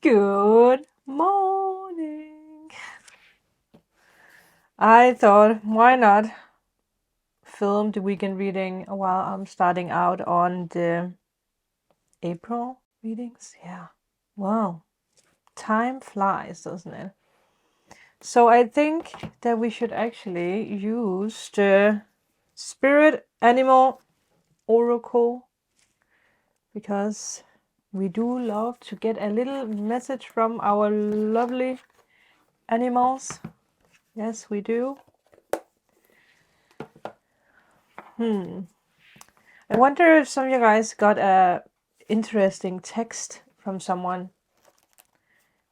Good morning. I thought, why not film the weekend reading while I'm starting out on the April readings? Yeah. Wow. Time flies, doesn't it? So I think that we should actually use the Spirit Animal Oracle, because we do love to get a little message from our lovely animals. Yes, we do. I wonder if some of you guys got a interesting text from someone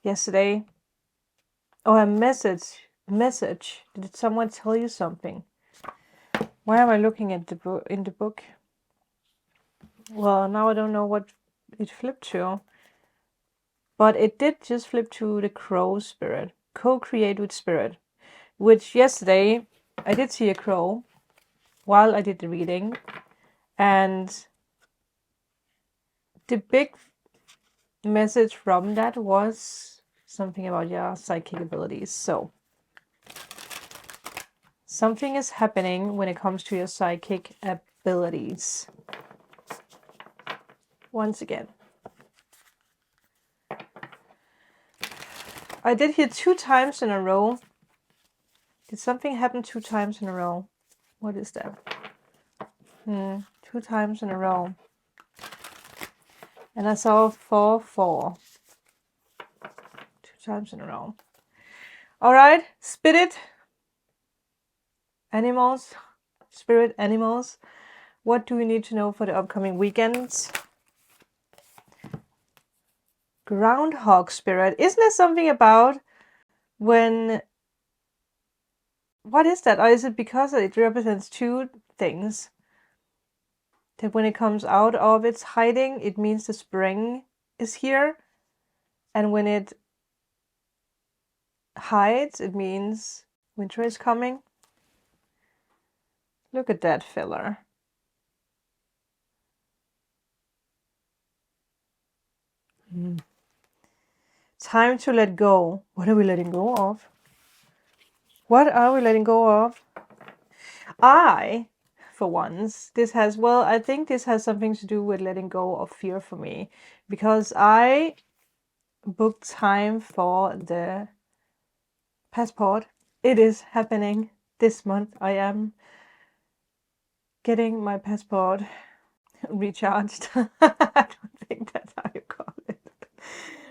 yesterday, or a message. Did someone tell you something? Why am I looking at the book in the book? Well, now I don't know what it flipped to, but it did just flip to the crow spirit, co-create with spirit, which yesterday I did see a crow while I did the reading, and the big message from that was something about your psychic abilities. So something is happening when it comes to your psychic abilities. Once again, I did here 2 times in a row. Did something happen 2 times in a row? What is that? 2 times in a row. And I saw 4-4. 2 times in a row. Alright, spirit animals. What do we need to know for the upcoming weekends? Groundhog spirit. Isn't there something about when... What is that? Or is it because it represents 2 things? That when it comes out of its hiding, it means the spring is here. And when it hides, it means winter is coming. Look at that filler. Time to let go. What are we letting go of? What are we letting go of? For once, I think this has something to do with letting go of fear for me, because I booked time for the passport. It is happening this month. I am getting my passport recharged. I don't think that's how you call it.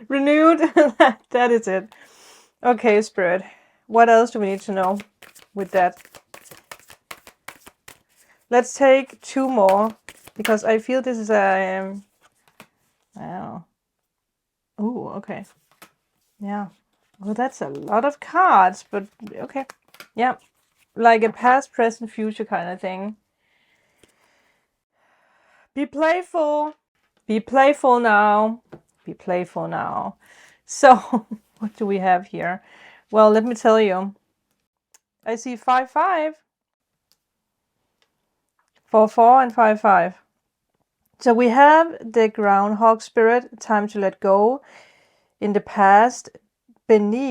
Renewed. That is it. Okay, Spirit. What else do we need to know with that? Let's take 2 more, because I feel this is a... Wow. Ooh, okay. Yeah. Well, that's a lot of cards, but okay. Yeah. Like a past, present, future kind of thing. Be playful. Be playful now. Be playful now. So, what do we have here? Well, let me tell you. I see 5-5. 4-4 and 5-5. So we have the groundhog spirit, time to let go. In the past, below.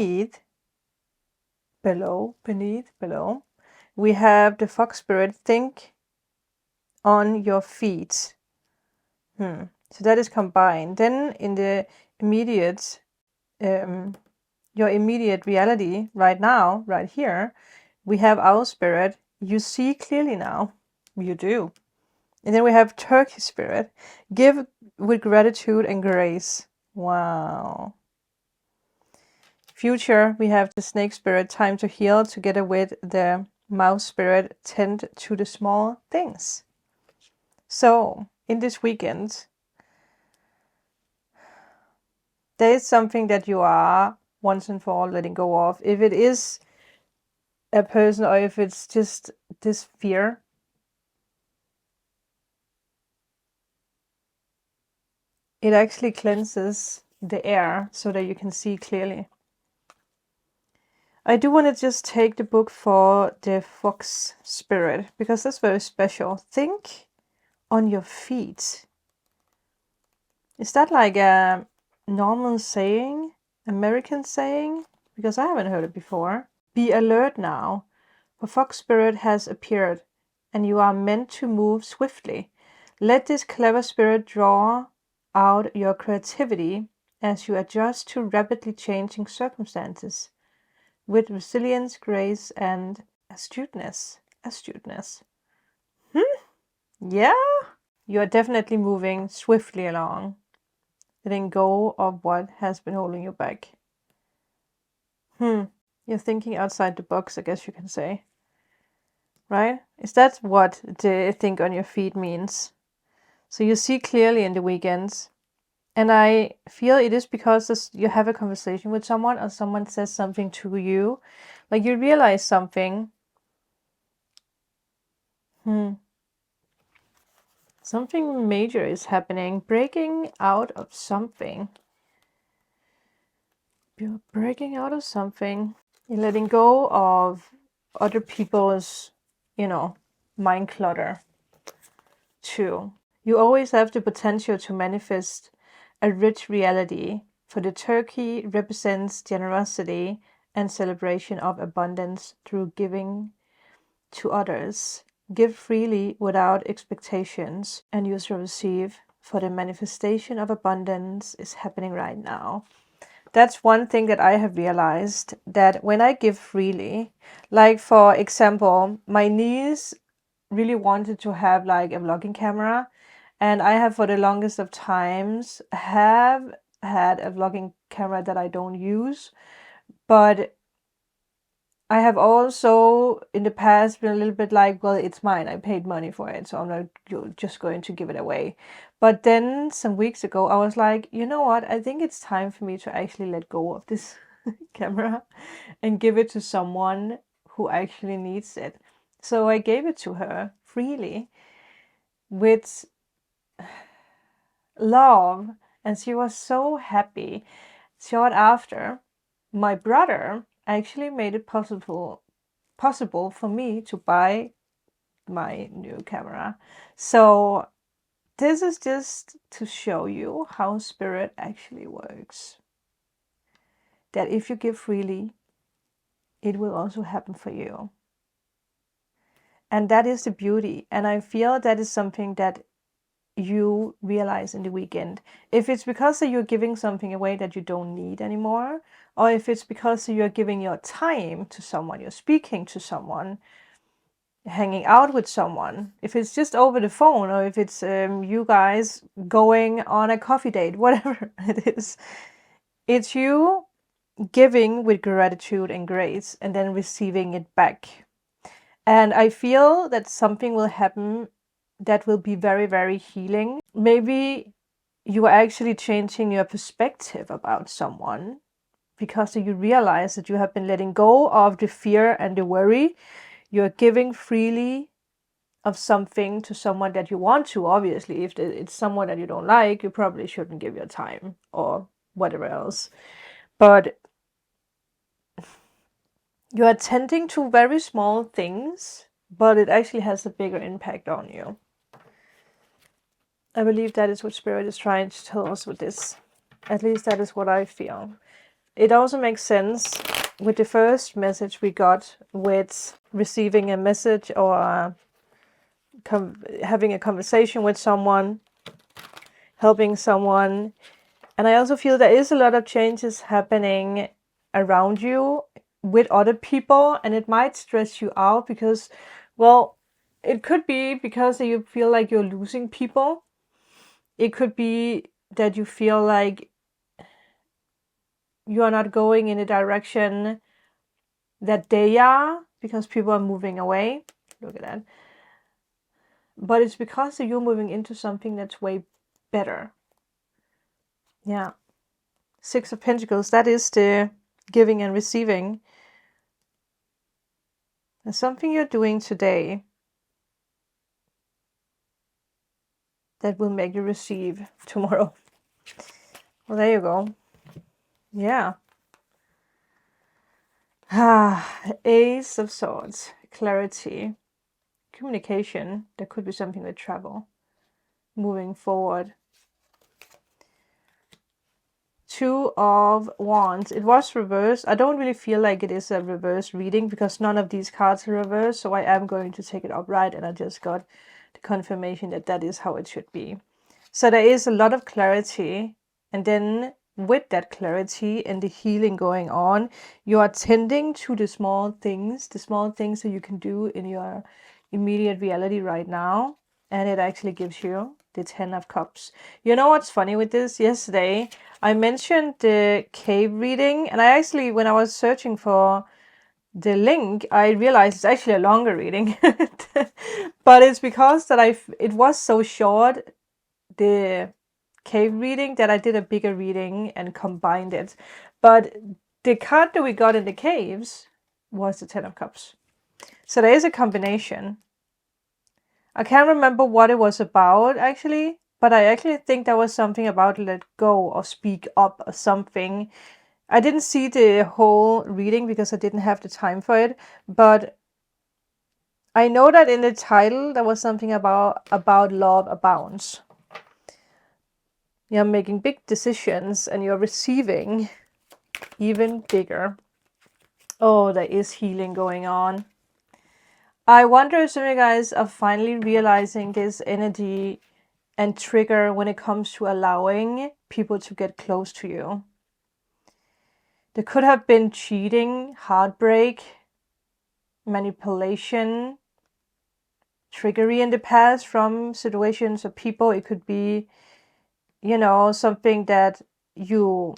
We have the fox spirit, think on your feet. So that is combined. Then in the immediate, your immediate reality right now, right here, we have our spirit. You see clearly now. You do. And then we have turkey spirit. Give with gratitude and grace. Wow. Future, we have the snake spirit, time to heal, together with the mouse spirit, tend to the small things. So, in this weekend, there is something that you are once and for all letting go of. If it is a person, or if it's just this fear, it actually cleanses the air so that you can see clearly. I do want to just take the book for the fox spirit, because that's very special. Think on your feet. Is that like a normal saying, American saying, because I haven't heard it before. Be alert now. The fox spirit has appeared, and you are meant to move swiftly. Let this clever spirit draw out your creativity as you adjust to rapidly changing circumstances with resilience, grace, and astuteness. Astuteness. Yeah? You are definitely moving swiftly along, letting go of what has been holding you back. You're thinking outside the box, I guess you can say. Right? Is that what the think on your feet means? So you see clearly in the weekends. And I feel it is because you have a conversation with someone or someone says something to you. Like you realize something. Something major is happening. Breaking out of something. You're breaking out of something. You're letting go of other people's, mind clutter too. You always have the potential to manifest a rich reality, for the turkey represents generosity and celebration of abundance through giving to others. Give freely without expectations, and you shall receive, for the manifestation of abundance is happening right now. That's one thing that I have realized, that when I give freely, like for example, my niece really wanted to have like a vlogging camera, and I have for the longest of times have had a vlogging camera that I don't use, but I have also in the past been a little bit like, well, it's mine. I paid money for it, so I'm not just going to give it away. But then some weeks ago, I was like, you know what? I think it's time for me to actually let go of this camera and give it to someone who actually needs it. So I gave it to her freely with love, and she was so happy. Short after, my brother actually made it possible for me to buy my new camera. So this is just to show you how spirit actually works. That if you give freely, it will also happen for you. And that is the beauty. And I feel that is something that you realize in the weekend. If it's because that you're giving something away that you don't need anymore, or if it's because you're giving your time to someone, you're speaking to someone, hanging out with someone, if it's just over the phone, or if it's you guys going on a coffee date, whatever it is, it's you giving with gratitude and grace and then receiving it back. And I feel that something will happen that will be very, very healing. Maybe you are actually changing your perspective about someone because you realize that you have been letting go of the fear and the worry. You're giving freely of something to someone that you want to. Obviously, if it's someone that you don't like, you probably shouldn't give your time or whatever else. But you are tending to very small things, but it actually has a bigger impact on you. I believe that is what Spirit is trying to tell us with this. At least that is what I feel. It also makes sense with the first message we got with receiving a message or having a conversation with someone, helping someone. And I also feel there is a lot of changes happening around you with other people, and it might stress you out because, well, it could be because you feel like you're losing people. It could be that you feel like you are not going in the direction that they are because people are moving away. Look at that. But it's because you're moving into something that's way better. Yeah. 6 of Pentacles, that is the giving and receiving. There's something you're doing today that will make you receive tomorrow. Well, there you go. Yeah. Ace of Swords. Clarity. Communication. There could be something with travel. Moving forward. Two of Wands. It was reversed. I don't really feel like it is a reverse reading because none of these cards are reversed. So I am going to take it upright, and I just got the confirmation that that is how it should be. So there is a lot of clarity, and then with that clarity and the healing going on, you are tending to the small things that you can do in your immediate reality right now, and it actually gives you the 10 of Cups. You know what's funny with this? Yesterday, I mentioned the cave reading, and I actually, when I was searching for the link, I realized it's actually a longer reading. But it's because that it was so short, the cave reading, that I did a bigger reading and combined it. But the card that we got in the caves was the 10 of Cups. So there is a combination. I can't remember what it was about actually, but I actually think there was something about let go or speak up or something. I didn't see the whole reading because I didn't have the time for it, but I know that in the title there was something about love abounds. You're making big decisions and you're receiving even bigger. Oh, there is healing going on. I wonder if some of you guys are finally realizing this energy and trigger when it comes to allowing people to get close to you. There could have been cheating, heartbreak, manipulation, trickery in the past from situations or people. It could be, you know, something that you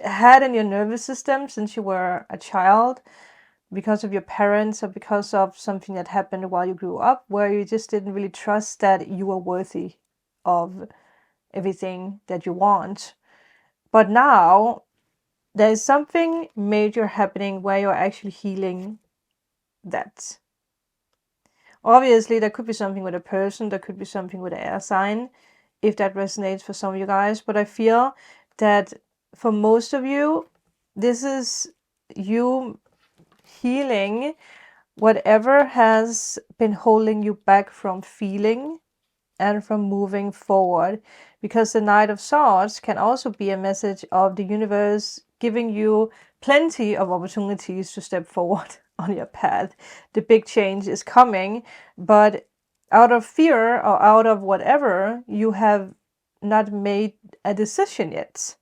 had in your nervous system since you were a child because of your parents or because of something that happened while you grew up, where you just didn't really trust that you were worthy of everything that you want. But now there is something major happening where you're actually healing that. Obviously, there could be something with a person, there could be something with an air sign, if that resonates for some of you guys. But I feel that for most of you, this is you healing whatever has been holding you back from feeling and from moving forward. Because the Knight of Swords can also be a message of the universe giving you plenty of opportunities to step forward on your path. The big change is coming, but out of fear or out of whatever, you have not made a decision yet.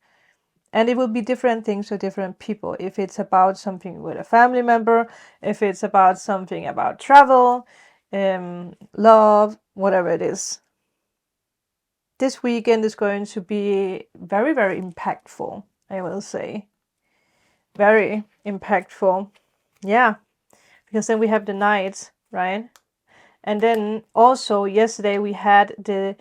And it will be different things for different people. If it's about something with a family member, if it's about something about travel, love, whatever it is. This weekend is going to be very, very impactful, I will say. Very impactful. Yeah. Because then we have the Knight, right? And then also yesterday we had the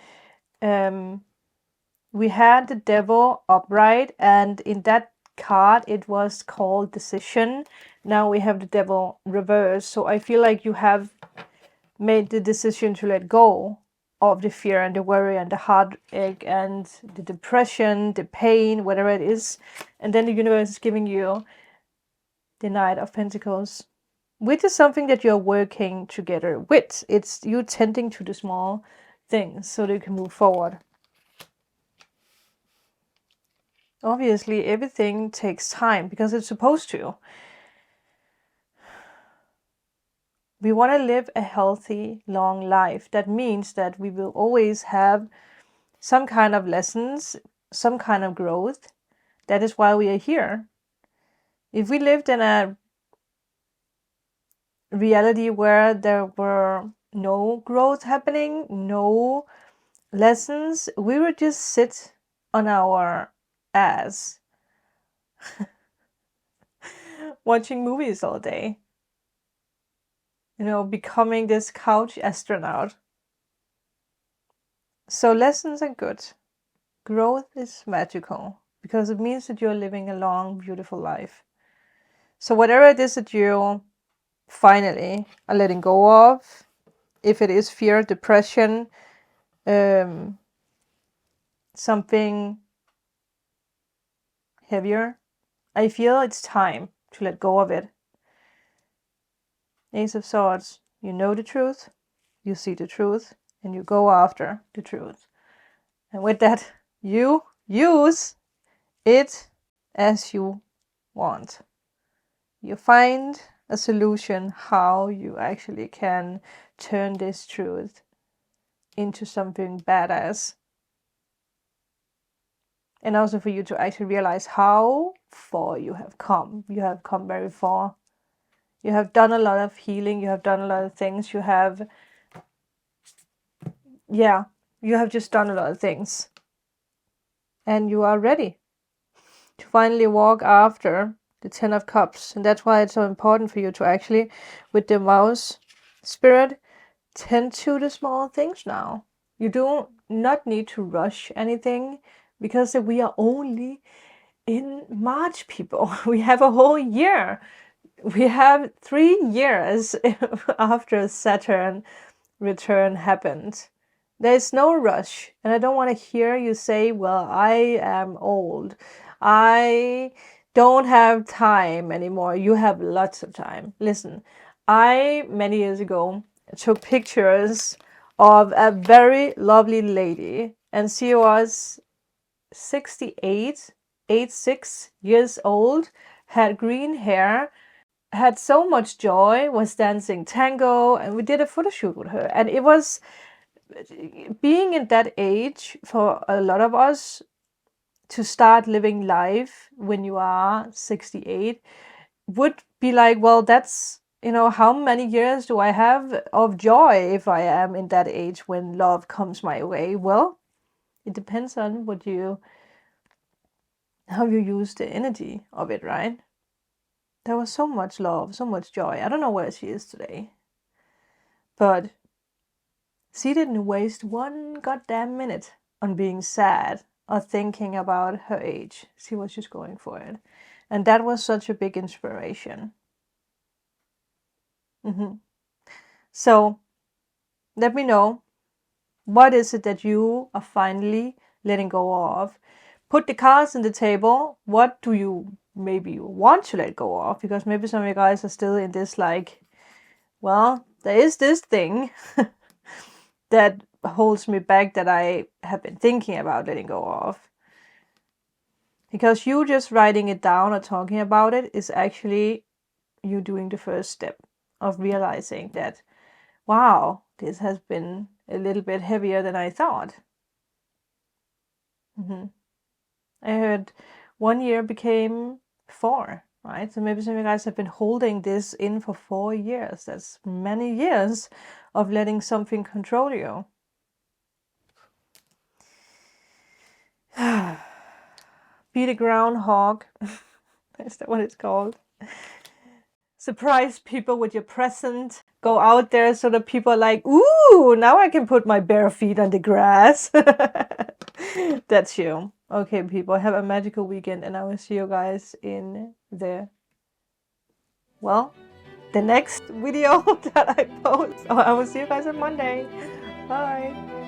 Devil upright, and in that card it was called decision. Now we have the Devil reverse. So I feel like you have made the decision to let go of the fear and the worry and the heartache and the depression, the pain, whatever it is. And then the universe is giving you the Knight of Pentacles, which is something that you're working together with. It's you tending to the small things so that you can move forward. Obviously, everything takes time because it's supposed to. We want to live a healthy, long life. That means that we will always have some kind of lessons, some kind of growth. That is why we are here. If we lived in a reality where there were no growth happening, no lessons, we would just sit on our ass watching movies all day. You know, becoming this couch astronaut. So lessons are good. Growth is magical because it means that you're living a long, beautiful life. So whatever it is that you finally are letting go of, if it is fear, depression, something heavier, I feel it's time to let go of it. Ace of Swords, you know the truth, you see the truth, and you go after the truth. And with that, you use it as you want. You find a solution how you actually can turn this truth into something badass. And also for you to actually realize how far you have come. You have come very far. You have done a lot of healing. You have done a lot of things. You have just done a lot of things. And you are ready to finally walk after the 10 of Cups. And that's why it's so important for you to actually, with the mouse spirit, tend to the small things now. You do not need to rush anything, because we are only in March, people. We have a whole year. We have 3 years after Saturn return happened. There's no rush. And I don't want to hear you say, well, I am old. I don't have time anymore. You have lots of time. Listen, I, many years ago, took pictures of a very lovely lady, and she was 86 years old, had green hair, had so much joy, was dancing tango, and we did a photo shoot with her. And it was, being in that age for a lot of us, to start living life when you are 68 would be like, well, that's, how many years do I have of joy if I am in that age when love comes my way? Well, it depends on how you use the energy of it, right? There was so much love, so much joy. I don't know where she is today, but she didn't waste one goddamn minute on being sad or thinking about her age. She was just going for it. And that was such a big inspiration. So let me know, what is it that you are finally letting go of? Put the cards on the table. What do you maybe want to let go of? Because maybe some of you guys are still in this like, well, there is this thing that holds me back that I have been thinking about letting go of. Because you just writing it down or talking about it is actually you doing the first step of realizing that, wow, this has been a little bit heavier than I thought. I heard 1 year became 4, right? So maybe some of you guys have been holding this in for 4 years. That's many years of letting something control you. Be the groundhog. Is that what it's called? Surprise people with your present. Go out there so that people are like, ooh, now I can put my bare feet on the grass. That's you. Okay, people, have a magical weekend, and I will see you guys in the next video that I post. I will see you guys on Monday. Bye.